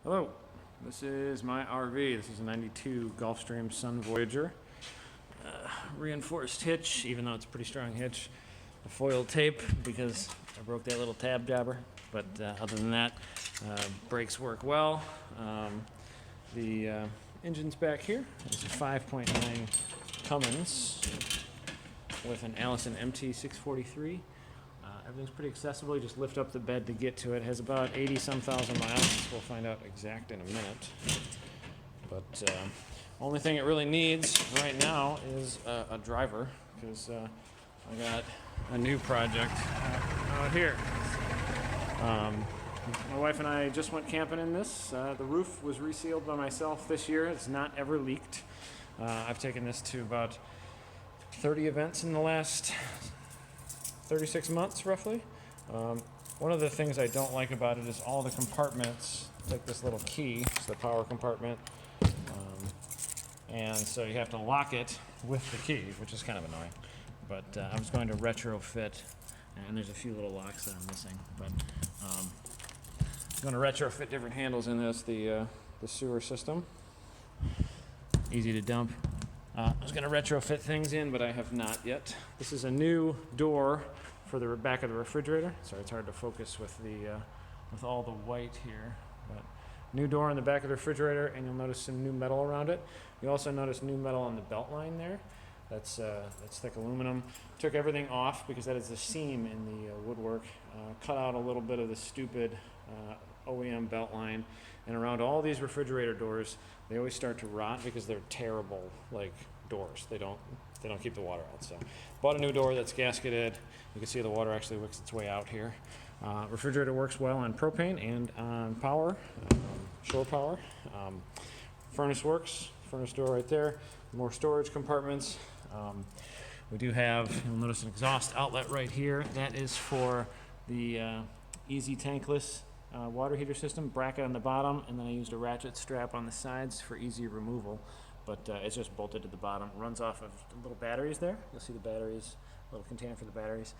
Hello, this is my RV. This is a 92 Gulfstream sunvoyager. Reinforced hitch, even though it's a pretty strong hitch. The foil tape because I broke that little tab jobber. But other than that, brakes work well. The engine's back here. It's a 5.9 Cummins with an Allison MT643. Everything's pretty accessible. You just lift up the bed to get to it. It has about 80-some thousand miles. We'll find out exact in a minute. But only thing it really needs right now is a driver, because I got a new project out here. My wife and I just went camping in this. The roof was resealed by myself this year. It's not ever leaked. I've taken this to about 30 events in the last 36 months, roughly. One of the things I don't like about it is all the compartments, like this little key, it's the power compartment, and so you have to lock it with the key, which is kind of annoying. But I was going to retrofit, and there's a few little locks that I'm missing, but I'm going to retrofit different handles in this, the sewer system. Easy to dump. I was going to retrofit things in, but I have not yet. This is a new door for the back of the refrigerator. Sorry, it's hard to focus with all the white here. But new door in the back of the refrigerator, and you'll notice some new metal around it. You also notice new metal on the belt line there. That's thick aluminum. Took everything off because that is the seam in the woodwork. Cut out a little bit of the stupid OEM belt line, and around all these refrigerator doors, they always start to rot because they're terrible, like, doors. They don't keep the water out. So bought a new door that's gasketed. You can see the water actually works its way out here. Refrigerator works well on propane and on power, shore power. Furnace works. Furnace door right there. More storage compartments. We do have, you'll notice, an exhaust outlet right here. That is for the easy tankless water heater system. Bracket on the bottom, and then I used a ratchet strap on the sides for easy removal. But it's just bolted to the bottom. Runs off of little batteries there. You'll see the batteries, little container for the batteries.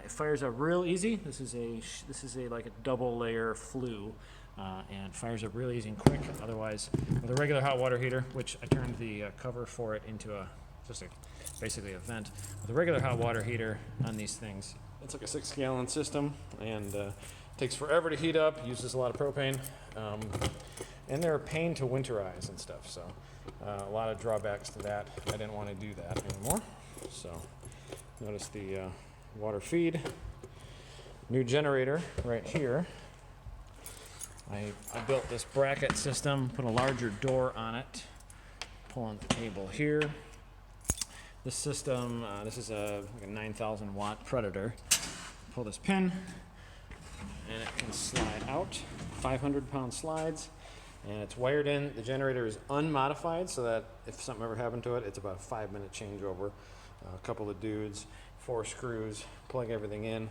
It fires up real easy. This is a like a double layer flue, and fires up real easy and quick. Otherwise, with a regular hot water heater, which I turned the cover for it into basically a vent. With a regular hot water heater on these things, it's like a 6-gallon system, and takes forever to heat up. Uses a lot of propane, and they're a pain to winterize and stuff. So. A lot of drawbacks to that. I didn't want to do that anymore. So notice the water feed. New generator right here. I built this bracket system, put a larger door on it, pull on the cable here. This system, this is like a 9,000 watt Predator. Pull this pin and it can slide out. 500-pound slides. And it's wired in. The generator is unmodified, so that if something ever happened to it, it's about a 5-minute changeover. A couple of dudes, 4 screws, plug everything in.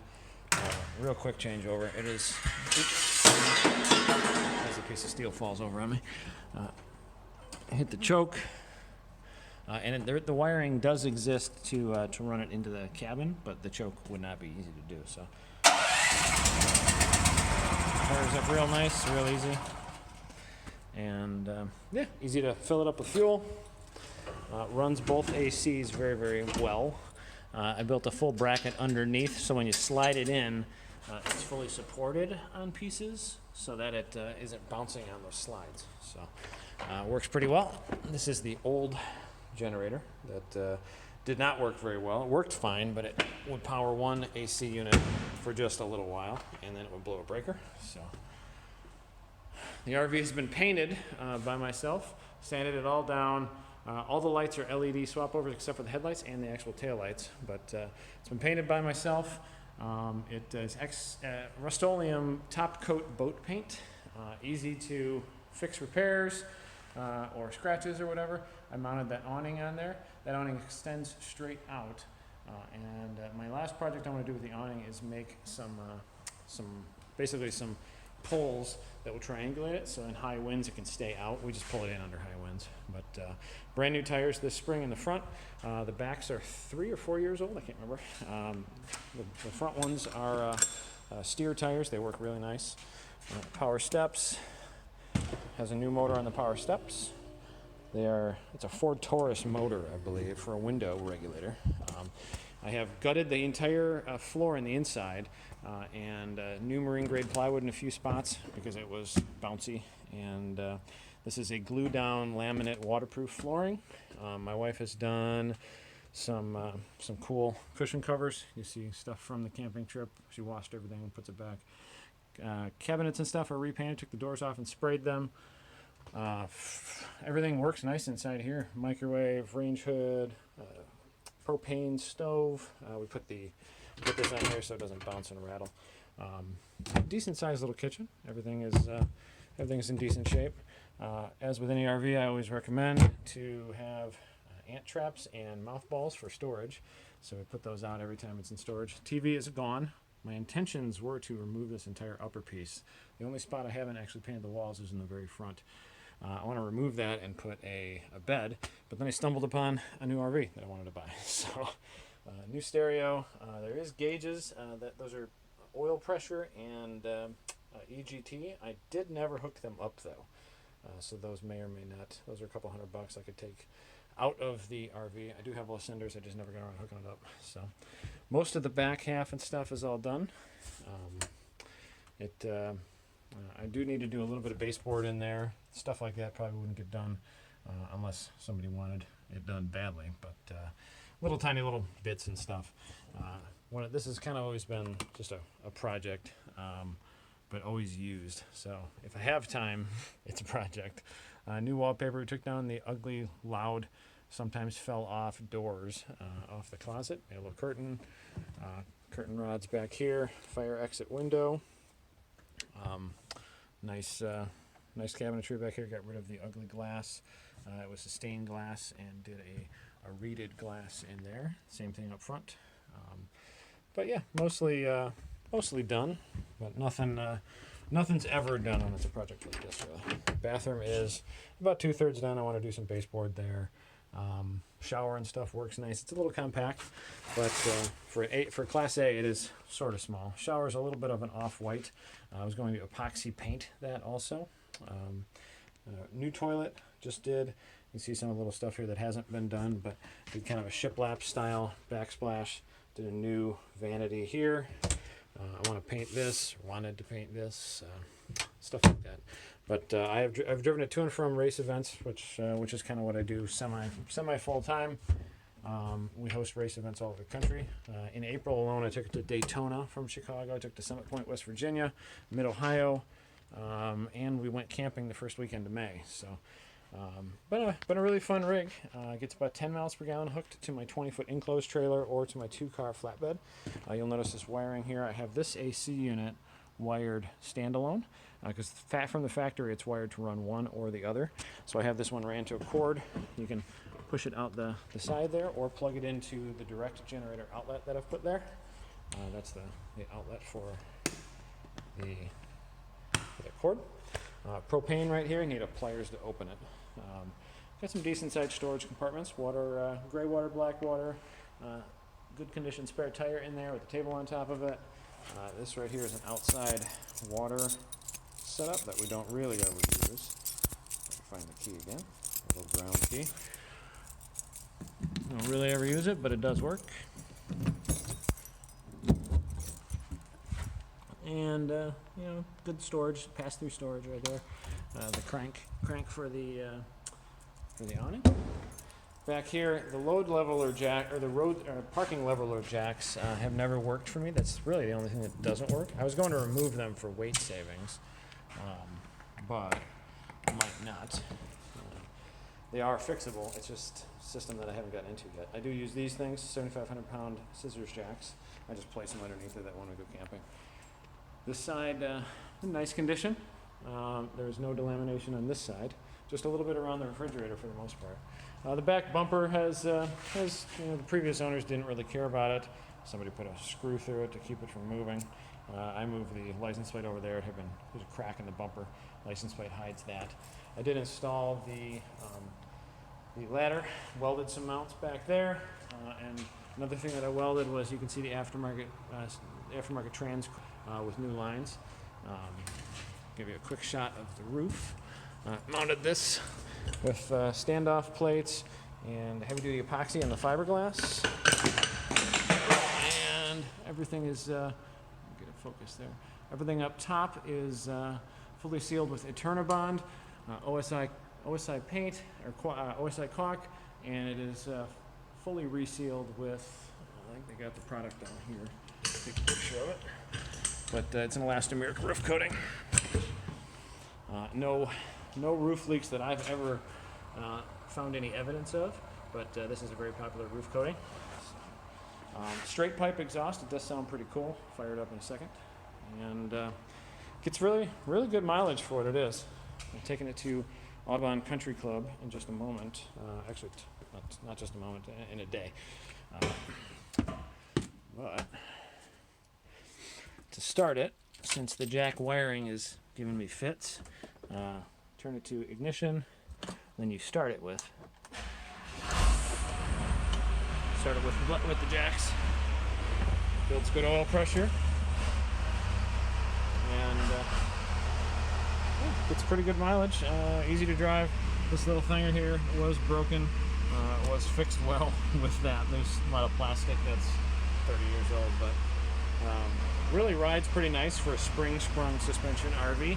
Real quick changeover. It is. As a piece of steel falls over on me. Hit the choke, and the wiring does exist to run it into the cabin, but the choke would not be easy to do. So fires up real nice, real easy. And yeah, easy to fill it up with fuel. Runs both ACs very, very well. I built a full bracket underneath, so when you slide it in, it's fully supported on pieces so that it isn't bouncing on those slides. So works pretty well. This is the old generator that did not work very well. It worked fine, but it would power one AC unit for just a little while, and then it would blow a breaker. So. The RV has been painted by myself, sanded it all down. All the lights are LED swap overs except for the headlights and the actual taillights. But it's been painted by myself. It is Rust-Oleum top coat boat paint. Easy to fix repairs or scratches or whatever. I mounted that awning on there. That awning extends straight out. And my last project I want to do with the awning is make some poles that will triangulate it, so in high winds it can stay out. We just pull it in under high winds. But brand new tires this spring in the front. The backs are 3 or 4 years old, I can't remember. The front ones are steer tires. They work really nice. Power steps. has a new motor on the power steps. It's a Ford Taurus motor, I believe, for a window regulator. I have gutted the entire floor in the inside and new marine grade plywood in a few spots because it was bouncy. And this is a glue down laminate waterproof flooring. My wife has done some cool cushion covers. You see stuff from the camping trip. She washed everything and puts it back. Cabinets and stuff are repainted. Took the doors off and sprayed them. Everything works nice inside here. Microwave, range hood, propane stove. We put this on here so it doesn't bounce and rattle. Decent sized little kitchen. Everything is in decent shape. As with any RV, I always recommend to have ant traps and mothballs for storage. So we put those out every time it's in storage. TV is gone. My intentions were to remove this entire upper piece. The only spot I haven't actually painted the walls is in the very front. I want to remove that and put a bed, but then I stumbled upon a new RV that I wanted to buy. So, new stereo. There is gauges. Those are oil pressure and EGT. I did never hook them up though, so those may or may not. Those are a couple $100 I could take out of the RV. I do have Ascenders. I just never got around hooking it up. So, most of the back half and stuff is all done. I do need to do a little bit of baseboard in there. Stuff like that probably wouldn't get done unless somebody wanted it done badly. But little tiny little bits and stuff. This has kind of always been just a project, but always used. So if I have time, it's a project. New wallpaper. We took down the ugly, loud, sometimes fell off doors off the closet. Made a little curtain. Curtain rods back here. Fire exit window. Nice cabinetry back here. Got rid of the ugly glass. It was a stained glass and did a reeded glass in there. Same thing up front. But yeah, mostly done. But nothing's ever done when it's a project like this. Really. Bathroom is about 2/3 done. I want to do some baseboard there. Shower and stuff works nice. It's a little compact, but for Class A, it is sort of small. Shower is a little bit of an off-white. I was going to epoxy paint that also. New toilet, just did. You can see some of the little stuff here that hasn't been done, but did kind of a shiplap style backsplash. Did a new vanity here. I want to paint this, wanted to paint this, stuff like that. But I've driven it to and from race events, which is kind of what I do semi full time. We host race events all over the country. In April alone, I took it to Daytona from Chicago. I took it to Summit Point, West Virginia, Mid Ohio, and we went camping the first weekend of May. So, been a really fun rig. Gets about 10 miles per gallon hooked to my 20-foot enclosed trailer or to my 2-car flatbed. You'll notice this wiring here. I have this AC unit wired standalone because from the factory it's wired to run one or the other. So I have this one ran to a cord. You can push it out the side there or plug it into the direct generator outlet that I've put there. That's the outlet for the cord. Propane right here. You need a pliers to open it. Got some decent sized storage compartments. Water, gray water, black water. Good condition spare tire in there with a table on top of it. This right here is an outside water setup that we don't really ever use. Find the key again. A little brown key. Don't really ever use it, but it does work. And good storage, pass-through storage right there. The crank for the awning. Back here, the load leveler jack or the parking leveler jacks have never worked for me. That's really the only thing that doesn't work. I was going to remove them for weight savings, but I might not. They are fixable. It's just a system that I haven't gotten into yet. I do use these things, 7,500-pound scissors jacks. I just place them underneath it when we go camping. This side, in nice condition. There's no delamination on this side. Just a little bit around the refrigerator for the most part. The back bumper has the previous owners didn't really care about it. Somebody put a screw through it to keep it from moving. I moved the license plate over there. There's a crack in the bumper. License plate hides that. I did install the ladder, welded some mounts back there, and another thing that I welded was you can see the aftermarket trans with new lines. Give you a quick shot of the roof. Mounted this with standoff plates and heavy-duty epoxy on the fiberglass. And everything is, get a focus there. Everything up top is fully sealed with Eternabond, OSI paint, or OSI caulk, and it is fully resealed with, I think they got the product down here. Take a picture of it. But it's an elastomeric roof coating. No roof leaks that I've ever found any evidence of, but this is a very popular roof coating. Straight pipe exhaust, it does sound pretty cool. Fire it up in a second. And gets really good mileage for what it is. I'm taking it to Audubon Country Club in just a moment. Actually, not just a moment, in a day. But to start it, since the jack wiring is giving me fits, turn it to ignition, then you start it with the jacks. Builds good oil pressure, and gets pretty good mileage. Easy to drive. This little thing here was broken. It was fixed well with that. There's a lot of plastic that's 30 years old, but really rides pretty nice for a spring-sprung suspension RV.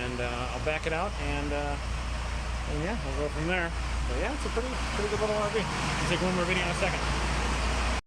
And I'll back it out, and yeah, we'll go from there. But yeah, it's a pretty good little RV. I'll take one more video in a second.